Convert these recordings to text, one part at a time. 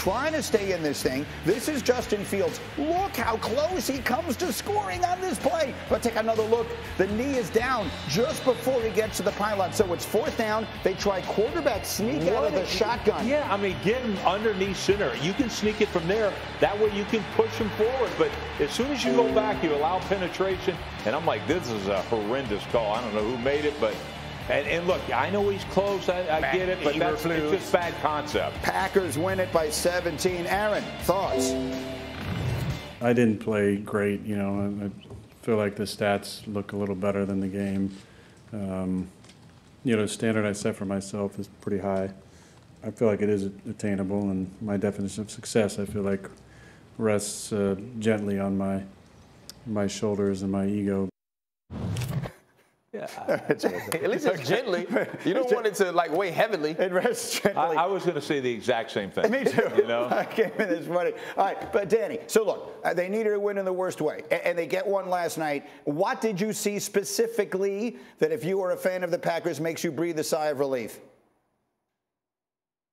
trying to stay in this thing. This is Justin Fields. Look how close he comes to scoring on this play. But take another look. The knee is down just before he gets to the pylon. So it's fourth down. They try quarterback sneak out of the shotgun. Yeah, I mean, get him underneath center. You can sneak it from there. That way you can push him forward. But as soon as you go back, you allow penetration. And I'm like, this is a horrendous call. I don't know who made it, but and look, I know he's close. I get it, but it's just bad concept. Packers win it by 17. Aaron, thoughts? I didn't play great. You know, I feel like the stats look a little better than the game. You know, the standard I set for myself is pretty high. I feel like it is attainable, and my definition of success, I feel like, rests gently on my shoulders and my ego. Yeah, at least it's gently. You don't want it to like weigh heavily. It rests gently. I was going to say the exact same thing. Me too. You know, Okay, that's funny. All right, but Danny, so look, they needed a win in the worst way, and they get one last night. What did you see specifically that, if you were a fan of the Packers, makes you breathe a sigh of relief?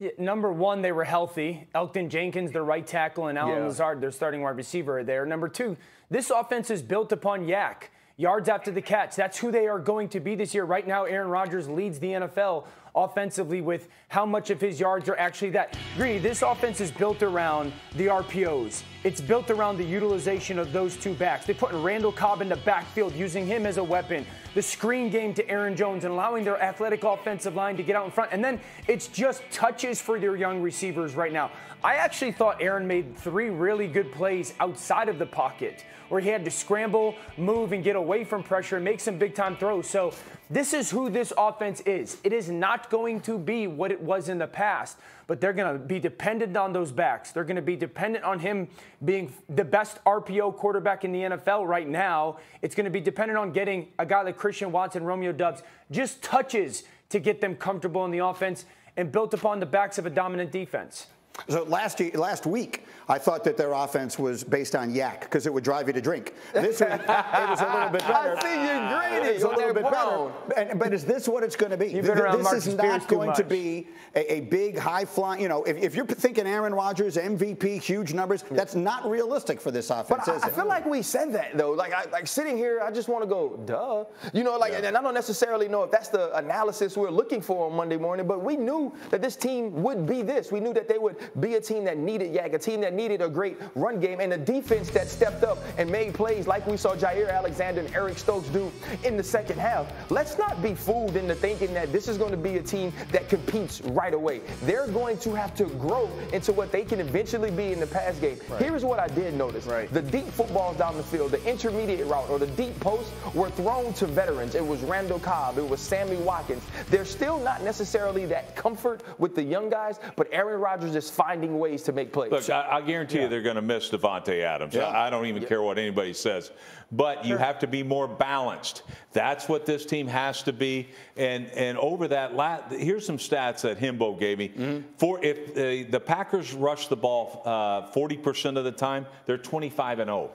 Yeah, number one, they were healthy. Elgton Jenkins, their right tackle, and Alan Lazard, their starting wide receiver, are there. Number two, this offense is built upon Yak. Yards after the catch. That's who they are going to be this year. Right now, Aaron Rodgers leads the NFL offensively with how much of his yards are actually that. Greedy, this offense is built around the RPOs. It's built around the utilization of those two backs. They put Randall Cobb in the backfield, using him as a weapon. The screen game to Aaron Jones and allowing their athletic offensive line to get out in front. And then it's just touches for their young receivers right now. I actually thought Aaron made 3 really good plays outside of the pocket, where he had to scramble, move, and get away from pressure and make some big-time throws. So this is who this offense is. It is not going to be what it was in the past, but they're going to be dependent on those backs. They're going to be dependent on him being the best RPO quarterback in the NFL right now. It's going to be dependent on getting a guy like Christian Watson, Romeo Doubs, just touches to get them comfortable in the offense and built upon the backs of a dominant defense. So last week, I thought that their offense was based on yak because it would drive you to drink. This week, it was a little bit better. I see you greedy. It's a little bit better. But is this what it's going to be? This is not going to be a big, high-flying, you know, if you're thinking Aaron Rodgers, MVP, huge numbers, that's not realistic for this offense, is it? I feel like we said that, though. Like sitting here, I just want to go, duh. You know, like, and I don't necessarily know if that's the analysis we're looking for on Monday morning, but we knew that this team would be this. We knew that they would be a team that needed yak, a team that needed a great run game, and a defense that stepped up and made plays like we saw Jair Alexander and Eric Stokes do in the second half. Let's not be fooled into thinking that this is going to be a team that competes right away. They're going to have to grow into what they can eventually be in the pass game. Right. Here's what I did notice. Right. The deep footballs down the field, the intermediate route or the deep post were thrown to veterans. It was Randall Cobb. It was Sammy Watkins. There's still not necessarily that comfort with the young guys, but Aaron Rodgers is finding ways to make plays. Look, I guarantee you they're going to miss Devontae Adams. I don't even care what anybody says. But you have to be more balanced. That's what this team has to be. And over that, here's some stats that Himbo gave me. If the Packers rush the ball 40% of the time, they're 25-0.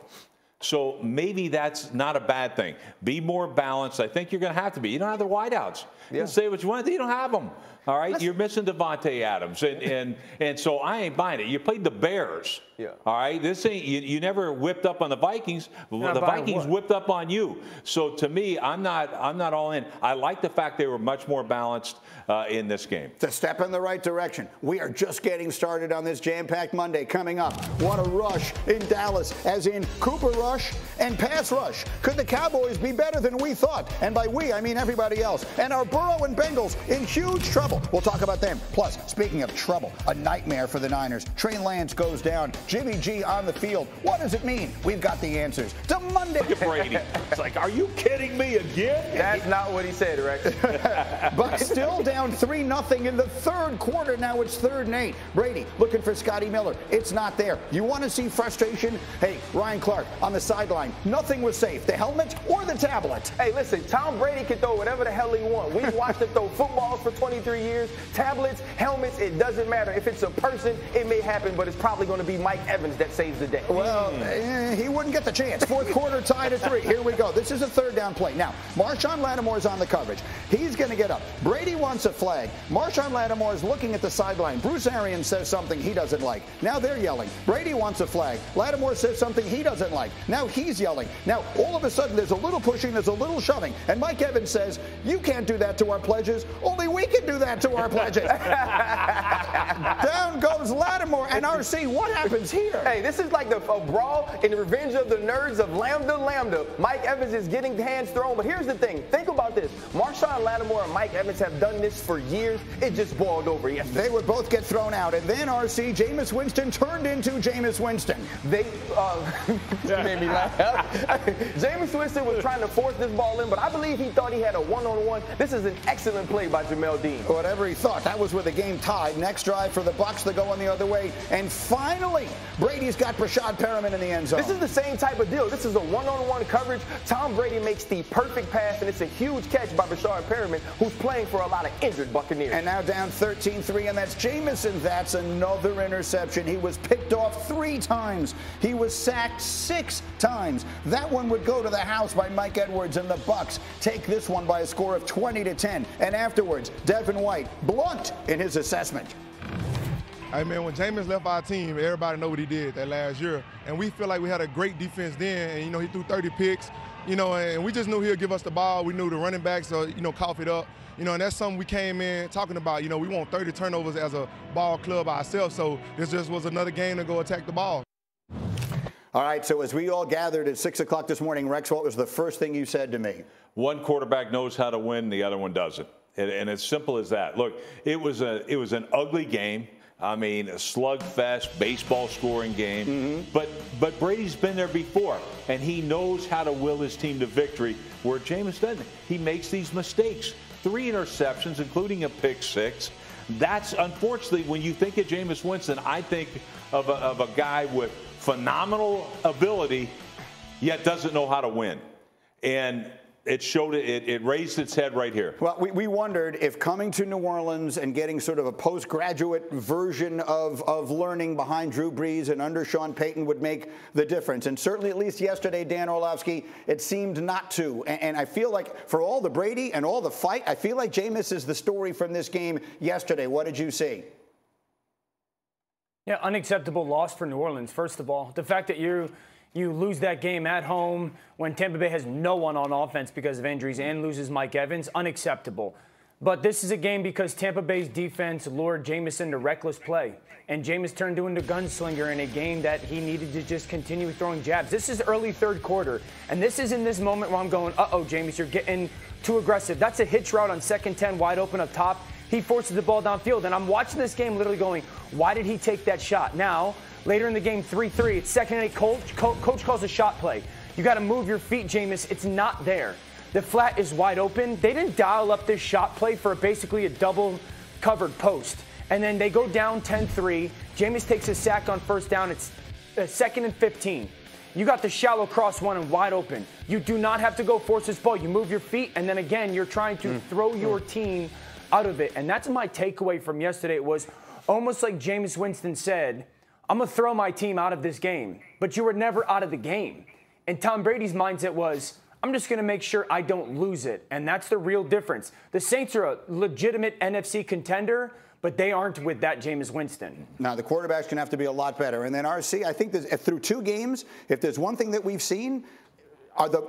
So maybe that's not a bad thing. Be more balanced. I think you're going to have to be. You don't have the wideouts. You can say what you want. You don't have them. All right, you're missing Devontae Adams, and so I ain't buying it. You played the Bears. All right, this ain't you never whipped up on the Vikings. The Vikings whipped up on you. So to me, I'm not all in. I like the fact they were much more balanced in this game. It's a step in the right direction. We are just getting started on this jam-packed Monday. Coming up, what a rush in Dallas, as in Cooper Rush and pass rush. Could the Cowboys be better than we thought? And by we, I mean everybody else. And are Burrow and Bengals in huge trouble? We'll talk about them. Plus, speaking of trouble, a nightmare for the Niners. Trey Lance goes down. Jimmy G on the field. What does it mean? We've got the answers. To Monday. Look at Brady. It's like, are you kidding me again? That's not what he said, Rex. But still down 3-0 in the third quarter. Now it's 3rd and 8. Brady looking for Scotty Miller. It's not there. You want to see frustration? Hey, Ryan Clark on the sideline. Nothing was safe. The helmet or the tablet. Hey, listen, Tom Brady can throw whatever the hell he wants. We've watched him throw footballs for 23 years. years. Tablets, helmets, it doesn't matter. If it's a person, it may happen, but it's probably going to be Mike Evans that saves the day. Well, he wouldn't get the chance. Fourth quarter tied at 3. Here we go. This is a third down play. Now, Marshawn Lattimore's on the coverage. He's going to get up. Brady wants a flag. Marshawn Lattimore is looking at the sideline. Bruce Arians says something he doesn't like. Now they're yelling. Brady wants a flag. Lattimore says something he doesn't like. Now he's yelling. Now, all of a sudden, there's a little pushing, there's a little shoving. And Mike Evans says, you can't do that to our pledges. Only we can do that to our pledges. Down goes Lattimore. And RC, what happens here? Hey, this is like a brawl in the Revenge of the Nerds of Lambda. Mike Evans is getting hands thrown. But here's the thing. Think about this. Marshawn Lattimore and Mike Evans have done this for years. It just boiled over yesterday. They would both get thrown out. And then, RC, Jameis Winston turned into Jameis Winston. They made me laugh. Jameis Winston was trying to force this ball in, but I believe he thought he had a one-on-one. This is an excellent play by Jamel Dean. Whatever he thought. That was with the game tied. Next drive for the Bucs to go on the other way. And finally, Brady's got Brashad Perriman in the end zone. This is the same type of deal. This is a one-on-one coverage. Tom Brady makes the perfect pass, and it's a huge catch by Brashad Perriman, who's playing for a lot of injured Buccaneers. And now down 13-3, and that's Jamison. That's another interception. He was picked off 3 times. He was sacked 6 times. That one would go to the house by Mike Edwards, and the Bucs take this one by a score of 20-10. And afterwards, Devin White, blunt in his assessment. Hey, man, when Jameis left our team, everybody know what he did that last year. And we feel like we had a great defense then. And, he threw 30 picks, and we just knew he'll give us the ball. We knew the running backs, cough it up. And that's something we came in talking about. We want 30 turnovers as a ball club ourselves. So this just was another game to go attack the ball. All right, so as we all gathered at 6 o'clock this morning, Rex, what was the first thing you said to me? One quarterback knows how to win, the other one doesn't. And it's simple as that. Look, it was an ugly game. I mean, a slugfest, baseball scoring game. But Brady's been there before, and he knows how to will his team to victory, where Jameis doesn't. He makes these mistakes. 3 interceptions, including a pick 6. That's, unfortunately, when you think of Jameis Winston, I think of a guy with phenomenal ability, yet doesn't know how to win. And it showed it raised its head right here. Well, we wondered if coming to New Orleans and getting sort of a postgraduate version of learning behind Drew Brees and under Sean Payton would make the difference. And certainly, at least yesterday, Dan Orlovsky, it seemed not to. And I feel like for all the Brady and all the fight, I feel like Jameis is the story from this game yesterday. What did you see? Yeah, unacceptable loss for New Orleans, first of all. The fact that you lose that game at home when Tampa Bay has no one on offense because of injuries and loses Mike Evans, unacceptable. But this is a game because Tampa Bay's defense lured Jameis into reckless play. And Jameis turned into a gunslinger in a game that he needed to just continue throwing jabs. This is early third quarter. And this is in this moment where I'm going, uh-oh, Jameis, you're getting too aggressive. That's a hitch route on 2nd 10 wide open up top. He forces the ball downfield. And I'm watching this game literally going, why did he take that shot? Now, later in the game, 3-3, it's 2nd and 8. Coach calls a shot play. You got to move your feet, Jameis. It's not there. The flat is wide open. They didn't dial up this shot play for basically a double covered post. And then they go down 10-3. Jameis takes a sack on 1st down. It's 2nd and 15. You got the shallow cross one and wide open. You do not have to go force this ball. You move your feet, and then again, you're trying to throw your team out of it. And that's my takeaway from yesterday. It was almost like Jameis Winston said, I'm going to throw my team out of this game. But you were never out of the game. And Tom Brady's mindset was, I'm just going to make sure I don't lose it. And that's the real difference. The Saints are a legitimate NFC contender, but they aren't with that Jameis Winston. Now, the quarterback's going to have to be a lot better. And then, RC, I think through 2 games, if there's one thing that we've seen,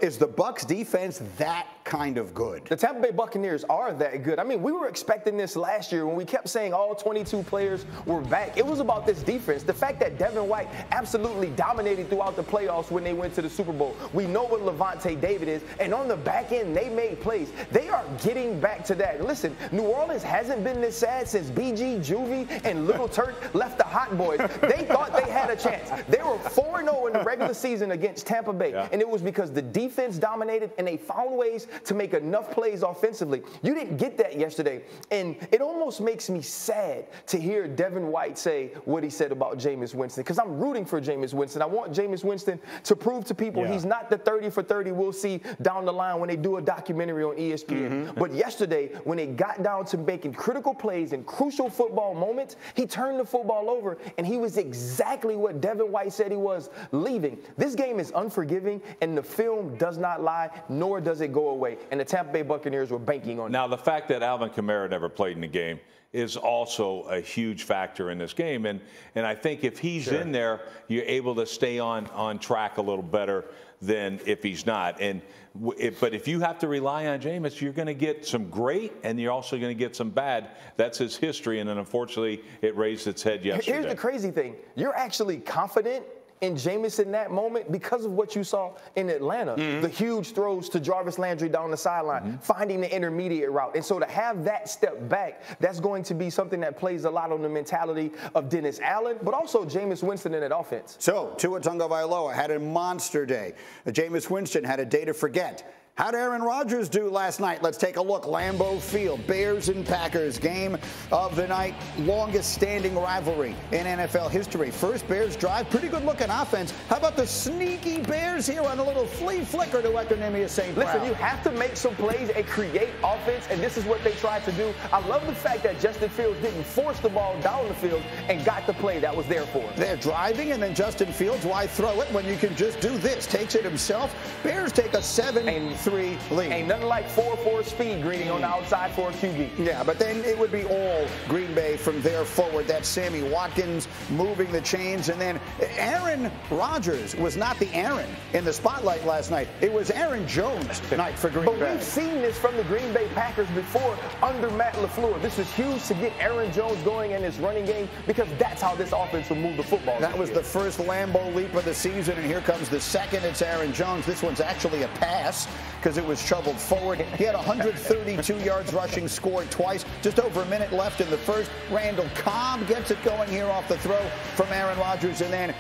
is the Bucs defense that kind of good? The Tampa Bay Buccaneers are that good. I mean, we were expecting this last year when we kept saying all 22 players were back. It was about this defense. The fact that Devin White absolutely dominated throughout the playoffs when they went to the Super Bowl. We know what Levante David is. And on the back end, they made plays. They are getting back to that. Listen, New Orleans hasn't been this sad since BG, Juvie, and Little Turk left the hot boys. They thought they had a chance. They were 4-0 in the regular season against Tampa Bay, and it was because the defense dominated and they found ways to make enough plays offensively. You didn't get that yesterday, and it almost makes me sad to hear Devin White say what he said about Jameis Winston, because I'm rooting for Jameis Winston. I want Jameis Winston to prove to people he's not the 30 for 30 we'll see down the line when they do a documentary on ESPN. But yesterday, when it got down to making critical plays in crucial football moments, he turned the football over, and he was exactly what Devin White said he was, leaving. This game is unforgiving, and the film does not lie, nor does it go away. And the Tampa Bay Buccaneers were banking on it. Now, the fact that Alvin Kamara never played in the game is also a huge factor in this game. And I think if he's in there, you're able to stay on track a little better than if he's not. But if you have to rely on Jameis, you're going to get some great, and you're also going to get some bad. That's his history, and then unfortunately, it raised its head yesterday. Here's the crazy thing. You're actually confident in Jameis in that moment because of what you saw in Atlanta. The huge throws to Jarvis Landry down the sideline, finding the intermediate route. And so to have that step back, that's going to be something that plays a lot on the mentality of Dennis Allen, but also Jameis Winston in that offense. So Tua Tagovailoa had a monster day. Jameis Winston had a day to forget. How did Aaron Rodgers do last night? Let's take a look. Lambeau Field, Bears and Packers, game of the night, longest standing rivalry in NFL history. First Bears drive, pretty good looking offense. How about the sneaky Bears here on a little flea flicker to Equanimeous St. Brown? Listen, you have to make some plays and create offense, and this is what they tried to do. I love the fact that Justin Fields didn't force the ball down the field and got the play that was there for him. They're driving, and then Justin Fields, why throw it when you can just do this? Takes it himself. Bears take a 7-3 lead. Ain't nothing like 4-4 speed greeting on the outside for a QB. Yeah, but then it would be all Green Bay from there forward. That's Sammy Watkins moving the chains. And then Aaron Rodgers was not the Aaron in the spotlight last night. It was Aaron Jones night for Green Bay. But we've seen this from the Green Bay Packers before under Matt LaFleur. This is huge to get Aaron Jones going in his running game because that's how this offense will move the football. That was the first Lambeau leap of the season, and here comes the second. It's Aaron Jones. This one's actually a pass because it was shoveled forward. He had 132 yards rushing, scored twice. Just over a minute left in the first. Randall Cobb gets it going here off the throw from Aaron Rodgers. And then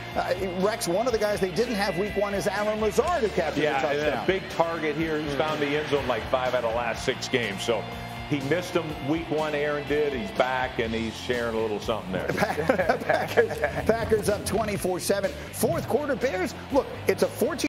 Rex, one of the guys they didn't have week one is Allen Lazard, who captured a touchdown. Yeah, a big target here. He's found the end zone like 5 out of the last 6 games. So he missed him week one, Aaron did. He's back, and he's sharing a little something there. Packers up 24-7. Fourth quarter, Bears. Look, it's a 14